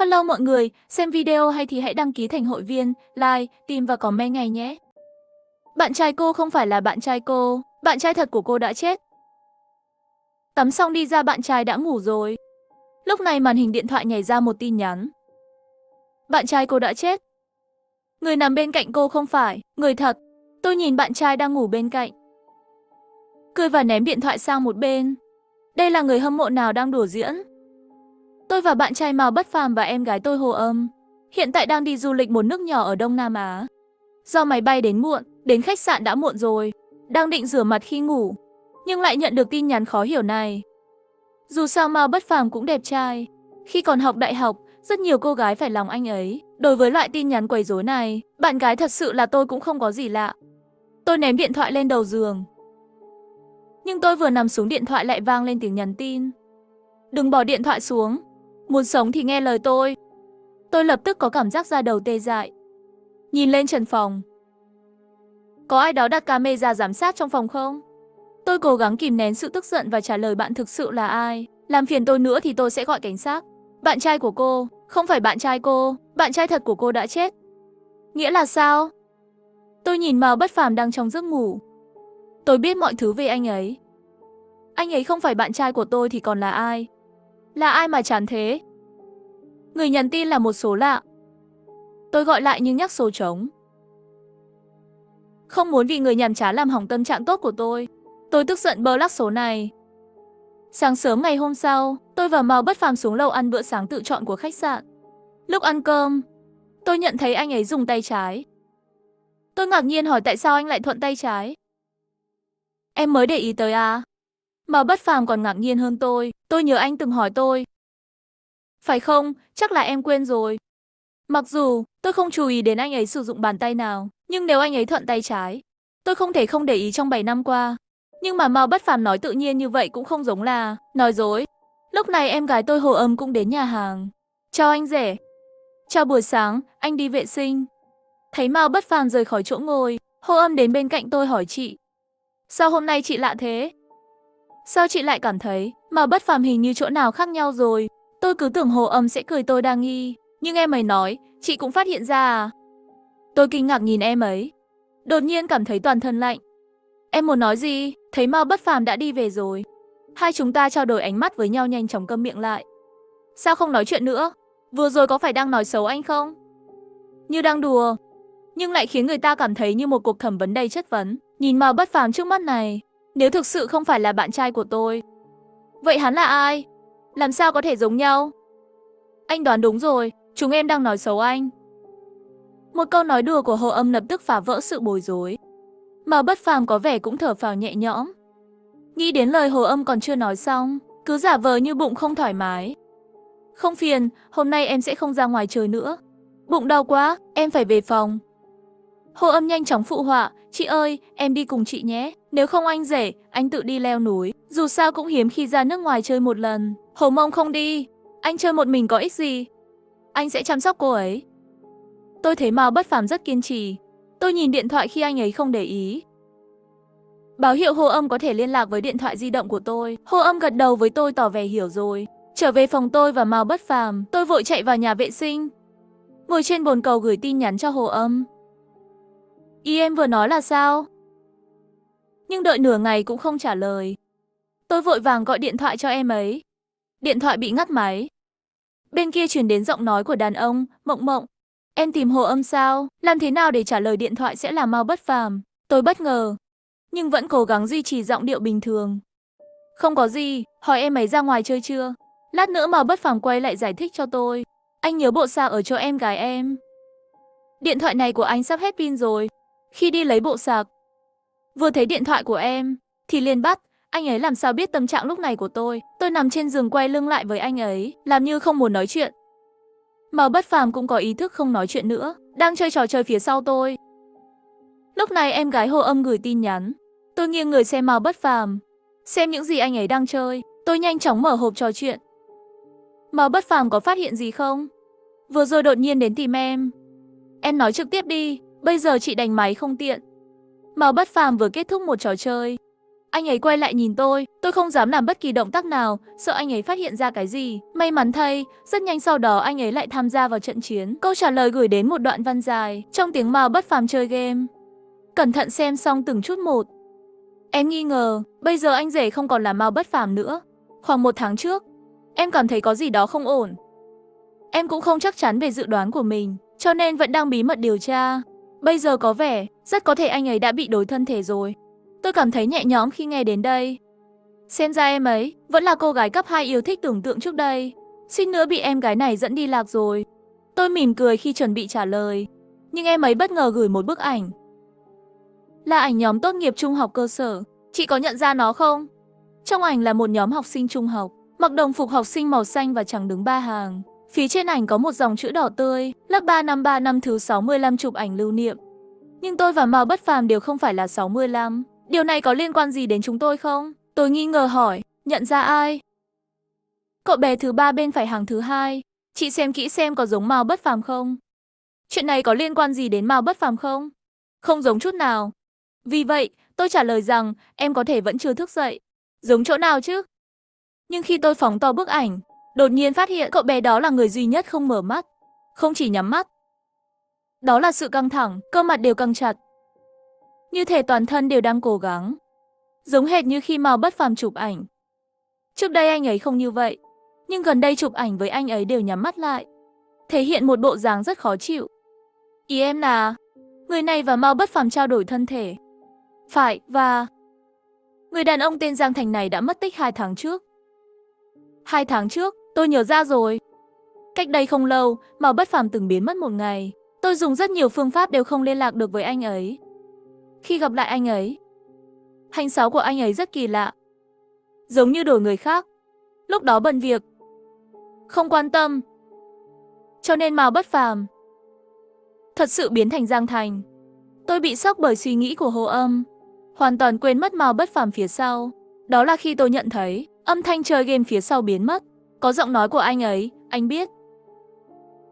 Hello mọi người, xem video hay thì hãy đăng ký thành hội viên, like, tìm và comment ngay nhé. Bạn trai cô không phải là bạn trai cô, bạn trai thật của cô đã chết. Tắm xong đi ra bạn trai đã ngủ rồi. Lúc này màn hình điện thoại nhảy ra một tin nhắn. Bạn trai cô đã chết. Người nằm bên cạnh cô không phải người thật. Tôi nhìn bạn trai đang ngủ bên cạnh, cười và ném điện thoại sang một bên. Đây là người hâm mộ nào đang đùa diễn? Tôi và bạn trai Mao Bất Phàm và em gái tôi Hồ Âm hiện tại đang đi du lịch một nước nhỏ ở Đông Nam Á. Do máy bay đến muộn, đến khách sạn đã muộn rồi, đang định rửa mặt khi ngủ, nhưng lại nhận được tin nhắn khó hiểu này. Dù sao Mao Bất Phàm cũng đẹp trai. Khi còn học đại học, rất nhiều cô gái phải lòng anh ấy. Đối với loại tin nhắn quấy rối này, bạn gái thật sự là tôi cũng không có gì lạ. Tôi ném điện thoại lên đầu giường. Nhưng tôi vừa nằm xuống điện thoại lại vang lên tiếng nhắn tin. Đừng bỏ điện thoại xuống. Muốn sống thì nghe lời tôi. Tôi lập tức có cảm giác da đầu tê dại. Nhìn lên trần phòng. Có ai đó đặt camera giám sát trong phòng không? Tôi cố gắng kìm nén sự tức giận và trả lời bạn thực sự là ai. Làm phiền tôi nữa thì tôi sẽ gọi cảnh sát. Bạn trai của cô, không phải bạn trai cô, bạn trai thật của cô đã chết. Nghĩa là sao? Tôi nhìn Mao Bất Phàm đang trong giấc ngủ. Tôi biết mọi thứ về anh ấy. Anh ấy không phải bạn trai của tôi thì còn là ai? Là ai mà chán thế? Người nhắn tin là một số lạ. Tôi gọi lại nhưng nhắc số trống. Không muốn vì người nhàm chán làm hỏng tâm trạng tốt của tôi. Tôi tức giận block số này. Sáng sớm ngày hôm sau, tôi và Mao Bất Phàm xuống lầu ăn bữa sáng tự chọn của khách sạn. Lúc ăn cơm, tôi nhận thấy anh ấy dùng tay trái. Tôi ngạc nhiên hỏi tại sao anh lại thuận tay trái. Em mới để ý tới à? Mao Bất Phàm còn ngạc nhiên hơn tôi nhớ anh từng hỏi tôi. Phải không, chắc là em quên rồi. Mặc dù tôi không chú ý đến anh ấy sử dụng bàn tay nào, nhưng nếu anh ấy thuận tay trái, tôi không thể không để ý trong 7 năm qua. Nhưng mà Mao Bất Phàm nói tự nhiên như vậy cũng không giống là nói dối. Lúc này em gái tôi Hồ Âm cũng đến nhà hàng. Chào anh rể. Chào buổi sáng, anh đi vệ sinh. Thấy Mao Bất Phàm rời khỏi chỗ ngồi, Hồ Âm đến bên cạnh tôi hỏi chị. Sao hôm nay chị lạ thế? Sao chị lại cảm thấy Mao Bất Phàm hình như chỗ nào khác nhau rồi? Tôi cứ tưởng Hồ Âm sẽ cười tôi đang nghi. Nhưng em ấy nói, chị cũng phát hiện ra à? Tôi kinh ngạc nhìn em ấy. Đột nhiên cảm thấy toàn thân lạnh. Em muốn nói gì? Thấy Mao Bất Phàm đã đi về rồi. Hai chúng ta trao đổi ánh mắt với nhau nhanh chóng câm miệng lại. Sao không nói chuyện nữa? Vừa rồi có phải đang nói xấu anh không? Như đang đùa, nhưng lại khiến người ta cảm thấy như một cuộc thẩm vấn đầy chất vấn. Nhìn Mao Bất Phàm trước mắt này, nếu thực sự không phải là bạn trai của tôi, vậy hắn là ai? Làm sao có thể giống nhau? Anh đoán đúng rồi, chúng em đang nói xấu anh. Một câu nói đùa của Hồ Âm lập tức phá vỡ sự bối rối. Mao Bất Phàm có vẻ cũng thở phào nhẹ nhõm. Nghĩ đến lời Hồ Âm còn chưa nói xong, cứ giả vờ như bụng không thoải mái. Không phiền, hôm nay em sẽ không ra ngoài chơi nữa. Bụng đau quá, em phải về phòng. Hồ Âm nhanh chóng phụ họa, chị ơi, em đi cùng chị nhé. Nếu không anh rể, anh tự đi leo núi. Dù sao cũng hiếm khi ra nước ngoài chơi một lần. Hồ Mông không đi, anh chơi một mình có ích gì. Anh sẽ chăm sóc cô ấy. Tôi thấy Mao Bất Phàm rất kiên trì. Tôi nhìn điện thoại khi anh ấy không để ý. Báo hiệu Hồ Âm có thể liên lạc với điện thoại di động của tôi. Hồ Âm gật đầu với tôi tỏ vẻ hiểu rồi. Trở về phòng tôi và Mao Bất Phàm, tôi vội chạy vào nhà vệ sinh. Ngồi trên bồn cầu gửi tin nhắn cho Hồ Âm. Ý em vừa nói là sao? Nhưng đợi nửa ngày cũng không trả lời. Tôi vội vàng gọi điện thoại cho em ấy. Điện thoại bị ngắt máy. Bên kia truyền đến giọng nói của đàn ông, Mộng Mộng. Em tìm Hồ Âm sao? Làm thế nào để trả lời điện thoại sẽ là Mao Bất Phàm? Tôi bất ngờ, nhưng vẫn cố gắng duy trì giọng điệu bình thường. Không có gì, hỏi em ấy ra ngoài chơi chưa? Lát nữa Mao Bất Phàm quay lại giải thích cho tôi. Anh nhớ bộ sạc ở chỗ em gái em. Điện thoại này của anh sắp hết pin rồi. Khi đi lấy bộ sạc, vừa thấy điện thoại của em, thì liền bắt. Anh ấy làm sao biết tâm trạng lúc này của tôi? Tôi nằm trên giường quay lưng lại với anh ấy, làm như không muốn nói chuyện. Mao Bất Phàm cũng có ý thức không nói chuyện nữa, đang chơi trò chơi phía sau tôi. Lúc này em gái Hồ Âm gửi tin nhắn. Tôi nghiêng người xem Mao Bất Phàm, xem những gì anh ấy đang chơi. Tôi nhanh chóng mở hộp trò chuyện. Mao Bất Phàm có phát hiện gì không? Vừa rồi đột nhiên đến tìm em. Em nói trực tiếp đi, bây giờ chị đánh máy không tiện. Mao Bất Phàm vừa kết thúc một trò chơi. Anh ấy quay lại nhìn tôi không dám làm bất kỳ động tác nào, sợ anh ấy phát hiện ra cái gì. May mắn thay, rất nhanh sau đó anh ấy lại tham gia vào trận chiến. Câu trả lời gửi đến một đoạn văn dài, trong tiếng Mao Bất Phàm chơi game. Cẩn thận xem xong từng chút một. Em nghi ngờ, bây giờ anh rể không còn là Mao Bất Phàm nữa. Khoảng 1 tháng trước, em cảm thấy có gì đó không ổn. Em cũng không chắc chắn về dự đoán của mình, cho nên vẫn đang bí mật điều tra. Bây giờ có vẻ, rất có thể anh ấy đã bị đổi thân thể rồi. Tôi cảm thấy nhẹ nhõm khi nghe đến đây. Xem ra em ấy vẫn là cô gái cấp 2 yêu thích tưởng tượng trước đây. Suýt nữa bị em gái này dẫn đi lạc rồi. Tôi mỉm cười khi chuẩn bị trả lời. Nhưng em ấy bất ngờ gửi một bức ảnh. Là ảnh nhóm tốt nghiệp trung học cơ sở. Chị có nhận ra nó không? Trong ảnh là một nhóm học sinh trung học, mặc đồng phục học sinh màu xanh và trắng đứng 3 hàng. Phía trên ảnh có một dòng chữ đỏ tươi, lớp 3 năm 3 năm thứ 65 chụp ảnh lưu niệm. Nhưng tôi và Mao Bất Phàm đều không phải là 65. Điều này có liên quan gì đến chúng tôi không? Tôi nghi ngờ hỏi, nhận ra ai? Cậu bé thứ 3 bên phải hàng thứ 2. Chị xem kỹ xem có giống Mao Bất Phàm không? Chuyện này có liên quan gì đến Mao Bất Phàm không? Không giống chút nào. Vì vậy, tôi trả lời rằng em có thể vẫn chưa thức dậy. Giống chỗ nào chứ? Nhưng khi tôi phóng to bức ảnh, đột nhiên phát hiện cậu bé đó là người duy nhất không mở mắt, không chỉ nhắm mắt. Đó là sự căng thẳng, cơ mặt đều căng chặt. Như thể toàn thân đều đang cố gắng. Giống hệt như khi Mao Bất Phàm chụp ảnh. Trước đây anh ấy không như vậy, nhưng gần đây chụp ảnh với anh ấy đều nhắm mắt lại, thể hiện một bộ dáng rất khó chịu. Ý em là, người này và Mao Bất Phàm trao đổi thân thể. Phải, và người đàn ông tên Giang Thành này đã mất tích 2 tháng trước. 2 tháng trước, tôi nhớ ra rồi. Cách đây không lâu, Mao Bất Phàm từng biến mất 1 ngày. Tôi dùng rất nhiều phương pháp đều không liên lạc được với anh ấy. Khi gặp lại anh ấy, hành xáo của anh ấy rất kỳ lạ. Giống như đổi người khác. Lúc đó bận việc, không quan tâm. Cho nên Mao Bất Phàm thật sự biến thành Giang Thành. Tôi bị sốc bởi suy nghĩ của Hồ Âm, hoàn toàn quên mất Mao Bất Phàm phía sau. Đó là khi tôi nhận thấy âm thanh chơi game phía sau biến mất. Có giọng nói của anh ấy, anh biết.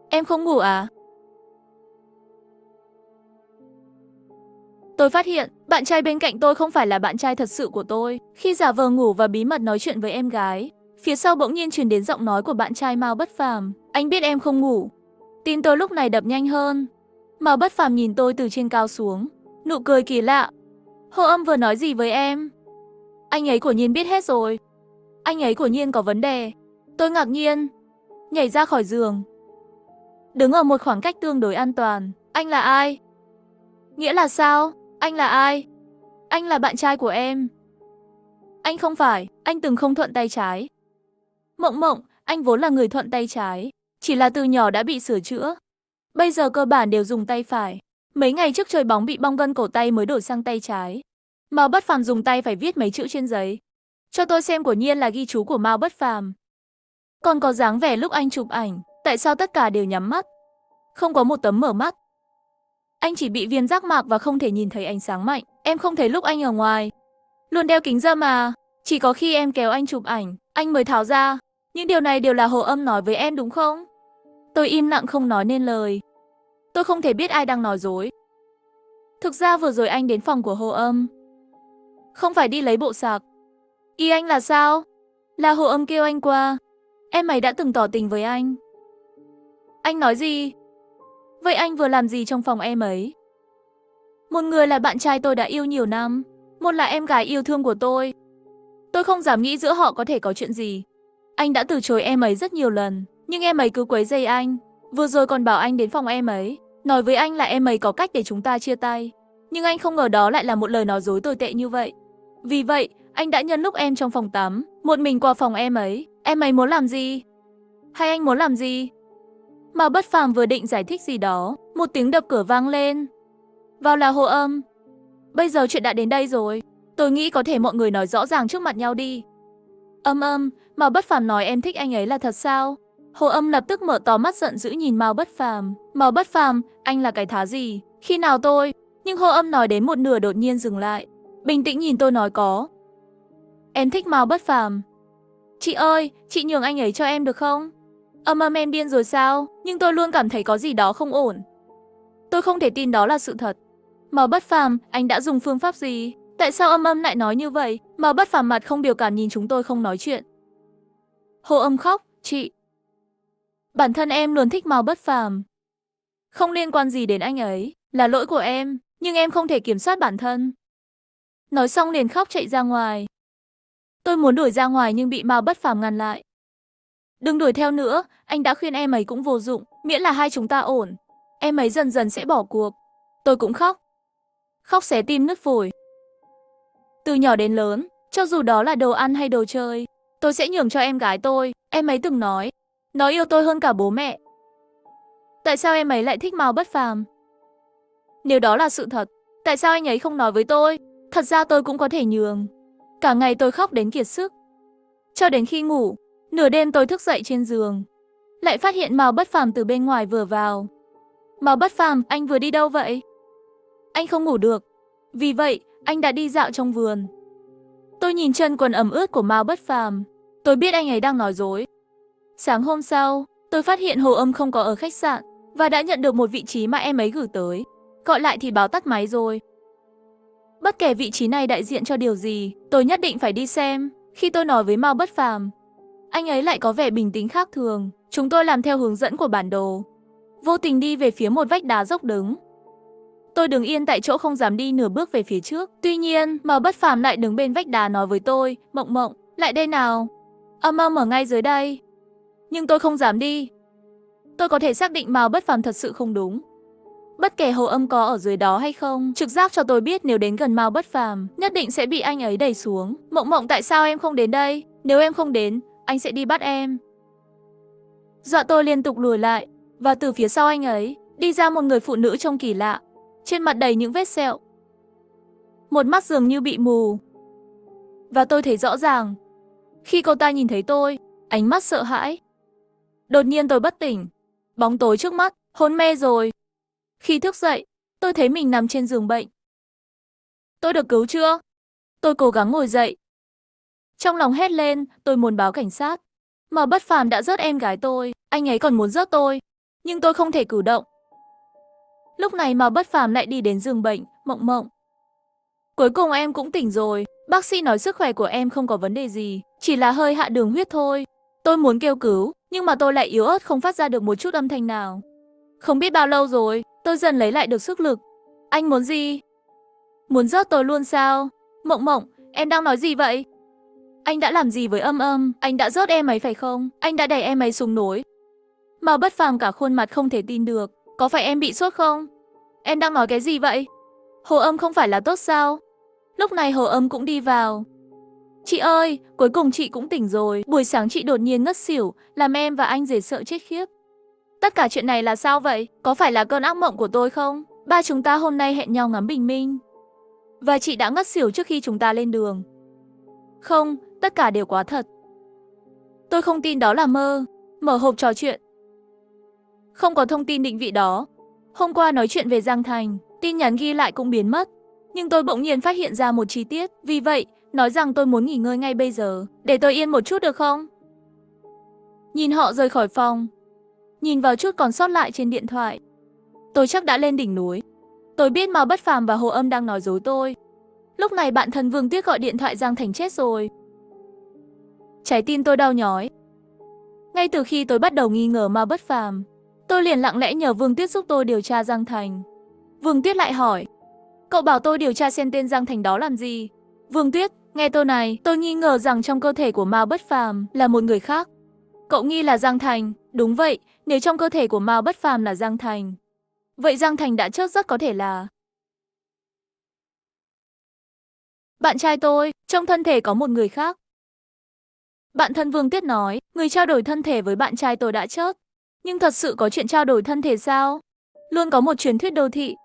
Em không ngủ à? Tôi phát hiện, bạn trai bên cạnh tôi không phải là bạn trai thật sự của tôi. Khi giả vờ ngủ và bí mật nói chuyện với em gái, phía sau bỗng nhiên truyền đến giọng nói của bạn trai Mao Bất Phàm. Anh biết em không ngủ. Tim tôi lúc này đập nhanh hơn. Mao Bất Phàm nhìn tôi từ trên cao xuống, nụ cười kỳ lạ. Hồ Âm vừa nói gì với em? Anh ấy của Nhiên biết hết rồi. Anh ấy của Nhiên có vấn đề. Tôi ngạc nhiên, nhảy ra khỏi giường, đứng ở một khoảng cách tương đối an toàn. Anh là ai? Nghĩa là sao? Anh là ai? Anh là bạn trai của em. Anh không phải, anh từng không thuận tay trái. Mộng Mộng, anh vốn là người thuận tay trái, chỉ là từ nhỏ đã bị sửa chữa. Bây giờ cơ bản đều dùng tay phải. Mấy ngày trước chơi bóng bị bong gân cổ tay mới đổi sang tay trái. Mao Bất Phàm dùng tay phải viết mấy chữ trên giấy. Cho tôi xem của Nhiên là ghi chú của Mao Bất Phàm. Còn có dáng vẻ lúc anh chụp ảnh, tại sao tất cả đều nhắm mắt? Không có một tấm mở mắt. Anh chỉ bị viêm giác mạc và không thể nhìn thấy ánh sáng mạnh. Em không thấy lúc anh ở ngoài luôn đeo kính râm mà. Chỉ có khi em kéo anh chụp ảnh, anh mới tháo ra. Những điều này đều là Hồ Âm nói với em đúng không? Tôi im lặng không nói nên lời. Tôi không thể biết ai đang nói dối. Thực ra vừa rồi anh đến phòng của Hồ Âm, không phải đi lấy bộ sạc. Ý anh là sao? Là Hồ Âm kêu anh qua. Em ấy đã từng tỏ tình với anh. Anh nói gì? Vậy anh vừa làm gì trong phòng em ấy? Một người là bạn trai tôi đã yêu nhiều năm, một là em gái yêu thương của tôi. Tôi không dám nghĩ giữa họ có thể có chuyện gì. Anh đã từ chối em ấy rất nhiều lần, nhưng em ấy cứ quấy rầy anh. Vừa rồi còn bảo anh đến phòng em ấy, nói với anh là em ấy có cách để chúng ta chia tay. Nhưng anh không ngờ đó lại là một lời nói dối tồi tệ như vậy. Vì vậy, anh đã nhân lúc em trong phòng tắm, một mình qua phòng em ấy. Em ấy muốn làm gì? Hay anh muốn làm gì? Mao Bất Phàm vừa định giải thích gì đó, một tiếng đập cửa vang lên. Vào là Hồ Âm. Bây giờ chuyện đã đến đây rồi. Tôi nghĩ có thể mọi người nói rõ ràng trước mặt nhau đi. Mao Bất Phàm nói em thích anh ấy là thật sao? Hồ Âm lập tức mở to mắt giận dữ nhìn Mao Bất Phàm. Mao Bất Phàm, anh là cái thá gì? Khi nào tôi? Nhưng Hồ Âm nói đến một nửa đột nhiên dừng lại. Bình tĩnh nhìn tôi nói có. Em thích Mao Bất Phàm. Chị ơi, chị nhường anh ấy cho em được không? Em điên rồi sao? Nhưng tôi luôn cảm thấy có gì đó không ổn. Tôi không thể tin đó là sự thật. Mao Bất Phàm, anh đã dùng phương pháp gì? Tại sao Âm Âm lại nói như vậy? Mao Bất Phàm mặt không biểu cảm nhìn chúng tôi không nói chuyện. Hồ Âm khóc, chị. Bản thân em luôn thích Mao Bất Phàm. Không liên quan gì đến anh ấy, là lỗi của em, nhưng em không thể kiểm soát bản thân. Nói xong liền khóc chạy ra ngoài. Tôi muốn đuổi ra ngoài nhưng bị Mao Bất Phàm ngăn lại. Đừng đuổi theo nữa, anh đã khuyên em ấy cũng vô dụng, miễn là hai chúng ta ổn. Em ấy dần dần sẽ bỏ cuộc. Tôi cũng khóc. Khóc xé tim nứt phổi. Từ nhỏ đến lớn, cho dù đó là đồ ăn hay đồ chơi, tôi sẽ nhường cho em gái tôi. Em ấy từng nói, nó yêu tôi hơn cả bố mẹ. Tại sao em ấy lại thích Mao Bất Phàm? Nếu đó là sự thật, tại sao anh ấy không nói với tôi? Thật ra tôi cũng có thể nhường. Cả ngày tôi khóc đến kiệt sức. Cho đến khi ngủ, nửa đêm tôi thức dậy trên giường, lại phát hiện Mao Bất Phàm từ bên ngoài vừa vào. Mao Bất Phàm, anh vừa đi đâu vậy? Anh không ngủ được. Vì vậy, anh đã đi dạo trong vườn. Tôi nhìn chân quần ẩm ướt của Mao Bất Phàm. Tôi biết anh ấy đang nói dối. Sáng hôm sau, tôi phát hiện Hồ Âm không có ở khách sạn và đã nhận được một vị trí mà em ấy gửi tới. Gọi lại thì báo tắt máy rồi. Bất kể vị trí này đại diện cho điều gì, tôi nhất định phải đi xem. Khi tôi nói với Mao Bất Phàm, anh ấy lại có vẻ bình tĩnh khác thường. Chúng tôi làm theo hướng dẫn của bản đồ, vô tình đi về phía một vách đá dốc đứng. Tôi đứng yên tại chỗ không dám đi nửa bước về phía trước. Tuy nhiên, Mao Bất Phàm lại đứng bên vách đá nói với tôi, Mộng Mộng, lại đây nào. Âm Âm ở ngay dưới đây. Nhưng tôi không dám đi. Tôi có thể xác định Mao Bất Phàm thật sự không đúng. Bất kể Hồ Âm có ở dưới đó hay không, trực giác cho tôi biết nếu đến gần Mao Bất Phàm, nhất định sẽ bị anh ấy đẩy xuống. Mộng Mộng, tại sao em không đến đây? Nếu em không đến, anh sẽ đi bắt em. Dọa tôi liên tục lùi lại, và từ phía sau anh ấy, đi ra một người phụ nữ trông kỳ lạ, trên mặt đầy những vết sẹo. Một mắt dường như bị mù. Và tôi thấy rõ ràng, khi cô ta nhìn thấy tôi, ánh mắt sợ hãi. Đột nhiên tôi bất tỉnh, bóng tối trước mắt, hôn mê rồi. Khi thức dậy, tôi thấy mình nằm trên giường bệnh. Tôi được cứu chưa? Tôi cố gắng ngồi dậy. Trong lòng hét lên, tôi muốn báo cảnh sát. Mà Bất Phàm đã rớt em gái tôi, anh ấy còn muốn rớt tôi. Nhưng tôi không thể cử động. Lúc này mà Bất Phàm lại đi đến giường bệnh, Mộng Mộng. Cuối cùng em cũng tỉnh rồi, bác sĩ nói sức khỏe của em không có vấn đề gì, chỉ là hơi hạ đường huyết thôi. Tôi muốn kêu cứu, nhưng mà tôi lại yếu ớt không phát ra được một chút âm thanh nào. Không biết bao lâu rồi, tôi dần lấy lại được sức lực. Anh muốn gì? Muốn rớt tôi luôn sao? Mộng Mộng, em đang nói gì vậy? Anh đã làm gì với Âm Âm? Anh đã rớt em ấy phải không? Anh đã đẩy em ấy xuống núi. Mao Bất Phàm cả khuôn mặt không thể tin được. Có phải em bị sốt không? Em đang nói cái gì vậy? Hồ Âm không phải là tốt sao? Lúc này Hồ Âm cũng đi vào. Chị ơi, cuối cùng chị cũng tỉnh rồi. Buổi sáng chị đột nhiên ngất xỉu, làm em và anh rể sợ chết khiếp. Tất cả chuyện này là sao vậy? Có phải là cơn ác mộng của tôi không? Ba chúng ta hôm nay hẹn nhau ngắm bình minh. Và chị đã ngất xỉu trước khi chúng ta lên đường. Không, tất cả đều quá thật. Tôi không tin đó là mơ. Mở hộp trò chuyện. Không có thông tin định vị đó. Hôm qua nói chuyện về Giang Thành, tin nhắn ghi lại cũng biến mất. Nhưng tôi bỗng nhiên phát hiện ra một chi tiết. Vì vậy, nói rằng tôi muốn nghỉ ngơi ngay bây giờ. Để tôi yên một chút được không? Nhìn họ rời khỏi phòng. Nhìn vào chút còn sót lại trên điện thoại. Tôi chắc đã lên đỉnh núi. Tôi biết Mao Bất Phàm và Hồ Âm đang nói dối tôi. Lúc này bạn thân Vương Tuyết gọi điện thoại Giang Thành chết rồi. Trái tim tôi đau nhói. Ngay từ khi tôi bắt đầu nghi ngờ Mao Bất Phàm, tôi liền lặng lẽ nhờ Vương Tuyết giúp tôi điều tra Giang Thành. Vương Tuyết lại hỏi, cậu bảo tôi điều tra xem tên Giang Thành đó làm gì? Vương Tuyết, nghe tôi này, tôi nghi ngờ rằng trong cơ thể của Mao Bất Phàm là một người khác. Cậu nghi là Giang Thành? Đúng vậy, nếu trong cơ thể của Mao Bất Phàm là Giang Thành, vậy Giang Thành đã chết rất có thể là bạn trai tôi, trong thân thể có một người khác. Bạn thân Vương Tuyết nói, người trao đổi thân thể với bạn trai tôi đã chết. Nhưng thật sự có chuyện trao đổi thân thể sao? Luôn có một truyền thuyết đô thị.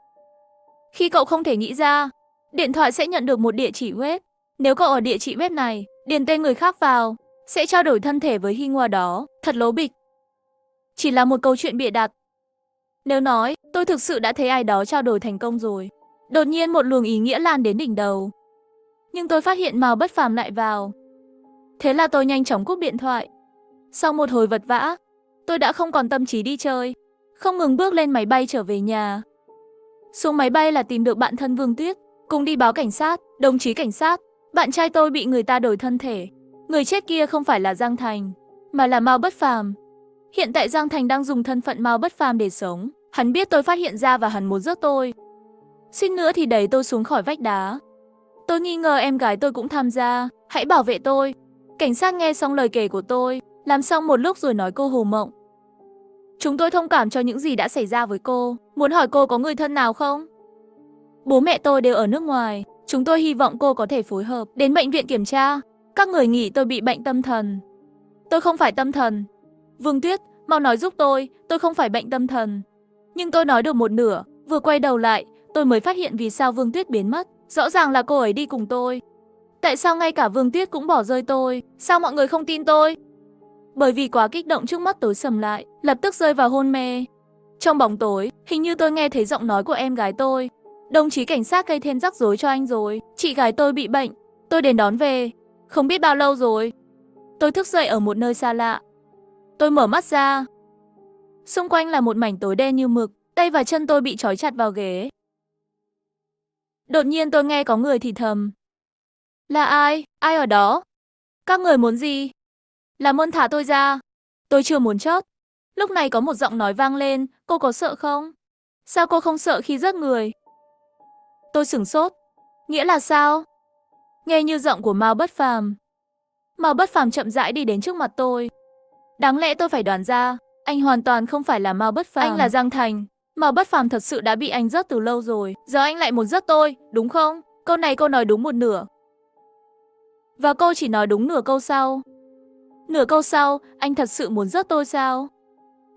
Khi cậu không thể nghĩ ra, điện thoại sẽ nhận được một địa chỉ web. Nếu cậu ở địa chỉ web này, điền tên người khác vào, sẽ trao đổi thân thể với Hy Ngoa đó. Thật lố bịch. Chỉ là một câu chuyện bịa đặt. Nếu nói, tôi thực sự đã thấy ai đó trao đổi thành công rồi. Đột nhiên một luồng ý nghĩa lan đến đỉnh đầu. Nhưng tôi phát hiện Mao Bất Phàm lại vào. Thế là tôi nhanh chóng cúp điện thoại. Sau một hồi vật vã, tôi đã không còn tâm trí đi chơi, không ngừng bước lên máy bay trở về nhà. Xuống máy bay là tìm được bạn thân Vương Tuyết, cùng đi báo cảnh sát. Đồng chí cảnh sát, bạn trai tôi bị người ta đổi thân thể. Người chết kia không phải là Giang Thành, mà là Mao Bất Phàm. Hiện tại Giang Thành đang dùng thân phận Mao Bất Phàm để sống. Hắn biết tôi phát hiện ra và hắn muốn giết tôi. Suýt nữa thì đẩy tôi xuống khỏi vách đá. Tôi nghi ngờ em gái tôi cũng tham gia. Hãy bảo vệ tôi. Cảnh sát nghe xong lời kể của tôi, làm xong một lúc rồi nói cô Hồ Mộng. Chúng tôi thông cảm cho những gì đã xảy ra với cô. Muốn hỏi cô có người thân nào không? Bố mẹ tôi đều ở nước ngoài. Chúng tôi hy vọng cô có thể phối hợp đến bệnh viện kiểm tra. Các người nghĩ tôi bị bệnh tâm thần. Tôi không phải tâm thần. Vương Tuyết, mau nói giúp tôi không phải bệnh tâm thần. Nhưng tôi nói được một nửa, vừa quay đầu lại, tôi mới phát hiện vì sao Vương Tuyết biến mất. Rõ ràng là cô ấy đi cùng tôi. Tại sao ngay cả Vương Tuyết cũng bỏ rơi tôi? Sao mọi người không tin tôi? Bởi vì quá kích động trước mắt tối sầm lại, lập tức rơi vào hôn mê. Trong bóng tối, hình như tôi nghe thấy giọng nói của em gái tôi. Đồng chí cảnh sát gây thêm rắc rối cho anh rồi. Chị gái tôi bị bệnh, tôi đến đón về. Không biết bao lâu rồi. Tôi thức dậy ở một nơi xa lạ. Tôi mở mắt ra. Xung quanh là một mảnh tối đen như mực, tay và chân tôi bị trói chặt vào ghế. Đột nhiên tôi nghe có người thì thầm. Là ai? Ai ở đó? Các người muốn gì? Làm ơn thả tôi ra. Tôi chưa muốn chớt. Lúc này có một giọng nói vang lên, cô có sợ không? Sao cô không sợ khi giết người? Tôi sửng sốt. Nghĩa là sao? Nghe như giọng của Mao Bất Phàm. Mao Bất Phàm chậm rãi đi đến trước mặt tôi. Đáng lẽ tôi phải đoán ra, anh hoàn toàn không phải là Mao Bất Phàm. Anh là Giang Thành. Mao Bất Phàm thật sự đã bị anh giết từ lâu rồi. Giờ anh lại muốn giết tôi, đúng không? Câu này cô nói đúng một nửa. Và cô chỉ nói đúng nửa câu sau. Nửa câu sau, anh thật sự muốn giết tôi sao?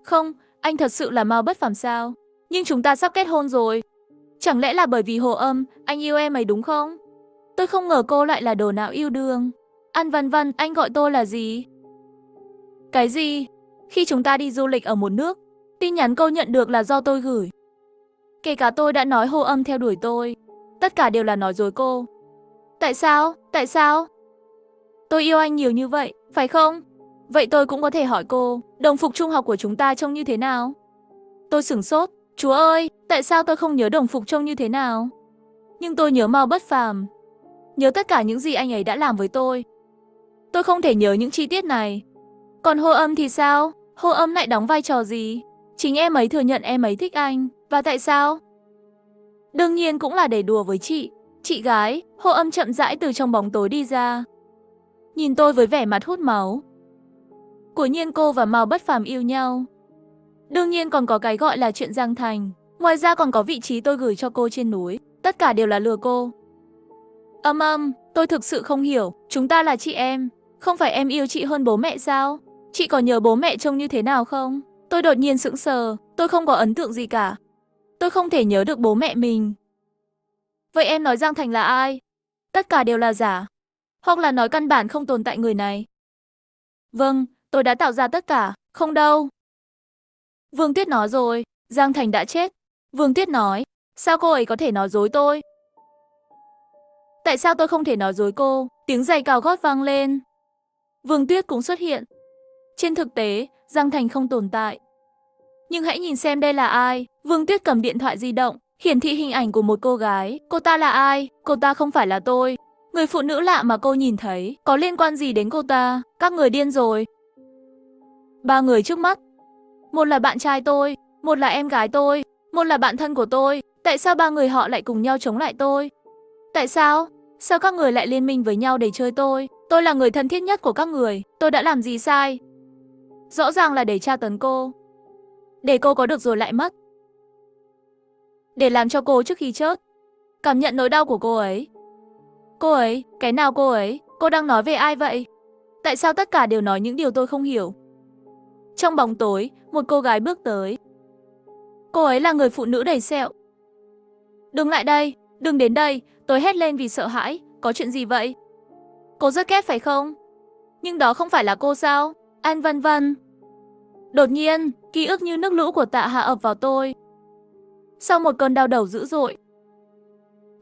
Không, anh thật sự là Mao Bất Phàm sao? Nhưng chúng ta sắp kết hôn rồi. Chẳng lẽ là bởi vì Hồ Âm, anh yêu em ấy đúng không? Tôi không ngờ cô lại là đồ não yêu đương. An Văn Văn, anh gọi tôi là gì? Cái gì? Khi chúng ta đi du lịch ở một nước, tin nhắn cô nhận được là do tôi gửi. Kể cả tôi đã nói Hồ Âm theo đuổi tôi. Tất cả đều là nói dối cô. Tại sao? Tại sao? Tôi yêu anh nhiều như vậy, phải không? Vậy tôi cũng có thể hỏi cô, đồng phục trung học của chúng ta trông như thế nào? Tôi sửng sốt. Chúa ơi, tại sao tôi không nhớ đồng phục trông như thế nào? Nhưng tôi nhớ Mao Bất Phàm. Nhớ tất cả những gì anh ấy đã làm với tôi. Tôi không thể nhớ những chi tiết này. Còn Hồ Âm thì sao? Hồ Âm lại đóng vai trò gì? Chính em ấy thừa nhận em ấy thích anh. Và tại sao? Đương nhiên cũng là để đùa với chị. Chị gái, Hồ Âm chậm rãi từ trong bóng tối đi ra. Nhìn tôi với vẻ mặt hút máu. Quả nhiên cô và Mao Bất Phàm yêu nhau. Đương nhiên còn có cái gọi là chuyện Giang Thành. Ngoài ra còn có vị trí tôi gửi cho cô trên núi. Tất cả đều là lừa cô. Tôi thực sự không hiểu. Chúng ta là chị em. Không phải em yêu chị hơn bố mẹ sao? Chị có nhớ bố mẹ trông như thế nào không? Tôi đột nhiên sững sờ. Tôi không có ấn tượng gì cả. Tôi không thể nhớ được bố mẹ mình. Vậy em nói Giang Thành là ai? Tất cả đều là giả. Hoặc là nói căn bản không tồn tại người này. Vâng, tôi đã tạo ra tất cả. Không đâu. Vương Tuyết nói rồi, Giang Thành đã chết. Vương Tuyết nói, sao cô ấy có thể nói dối tôi? Tại sao tôi không thể nói dối cô? Tiếng giày cao gót vang lên. Vương Tuyết cũng xuất hiện. Trên thực tế, Giang Thành không tồn tại. Nhưng hãy nhìn xem đây là ai. Vương Tuyết cầm điện thoại di động, hiển thị hình ảnh của một cô gái. Cô ta là ai? Cô ta không phải là tôi. Người phụ nữ lạ mà cô nhìn thấy, có liên quan gì đến cô ta? Các người điên rồi. Ba người trước mắt. Một là bạn trai tôi, một là em gái tôi, một là bạn thân của tôi. Tại sao ba người họ lại cùng nhau chống lại tôi? Tại sao? Sao các người lại liên minh với nhau để chơi tôi? Tôi là người thân thiết nhất của các người. Tôi đã làm gì sai? Rõ ràng là để tra tấn cô. Để cô có được rồi lại mất. Để làm cho cô trước khi chết cảm nhận nỗi đau của cô ấy. Cô ấy? Cái nào cô ấy? Cô đang nói về ai vậy? Tại sao tất cả đều nói những điều tôi không hiểu? Trong bóng tối, một cô gái bước tới. Cô ấy là người phụ nữ đầy sẹo. Đừng lại đây, đừng đến đây, tôi hét lên vì sợ hãi. Có chuyện gì vậy? Cô rất ghét phải không? Nhưng đó không phải là cô sao? An Văn Văn. Đột nhiên, ký ức như nước lũ của Tạ Hạ ập vào tôi. Sau một cơn đau đầu dữ dội,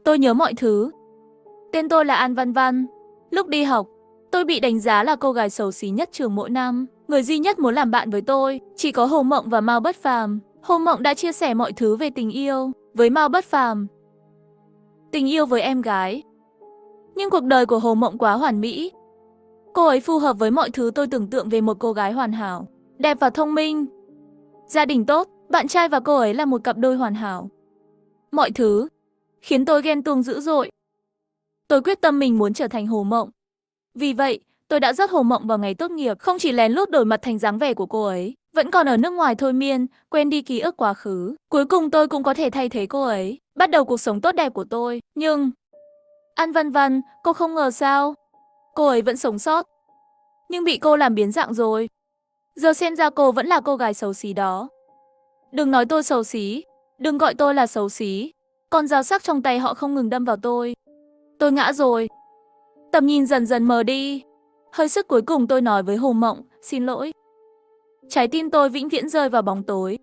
tôi nhớ mọi thứ. Tên tôi là An Văn Văn. Lúc đi học, tôi bị đánh giá là cô gái xấu xí nhất trường mỗi năm. Người duy nhất muốn làm bạn với tôi chỉ có Hồ Mộng và Mao Bất Phàm. Hồ Mộng đã chia sẻ mọi thứ về tình yêu với Mao Bất Phàm. Tình yêu với em gái. Nhưng cuộc đời của Hồ Mộng quá hoàn mỹ. Cô ấy phù hợp với mọi thứ tôi tưởng tượng về một cô gái hoàn hảo, đẹp và thông minh. Gia đình tốt, bạn trai và cô ấy là một cặp đôi hoàn hảo. Mọi thứ khiến tôi ghen tuông dữ dội. Tôi quyết tâm mình muốn trở thành Hồ Mộng. Vì vậy, tôi đã dắt Hồ Mộng vào ngày tốt nghiệp, không chỉ lén lút đổi mặt thành dáng vẻ của cô ấy, vẫn còn ở nước ngoài thôi miên, quên đi ký ức quá khứ. Cuối cùng tôi cũng có thể thay thế cô ấy, bắt đầu cuộc sống tốt đẹp của tôi. Nhưng An Văn Văn, cô không ngờ sao? Cô ấy vẫn sống sót. Nhưng bị cô làm biến dạng rồi. Giờ xem ra cô vẫn là cô gái xấu xí đó. Đừng nói tôi xấu xí, đừng gọi tôi là xấu xí. Con dao sắc trong tay họ không ngừng đâm vào tôi. Tôi ngã rồi. Tầm nhìn dần dần mờ đi. Hơi sức cuối cùng tôi nói với Hồ Mộng, xin lỗi. Trái tim tôi vĩnh viễn rơi vào bóng tối.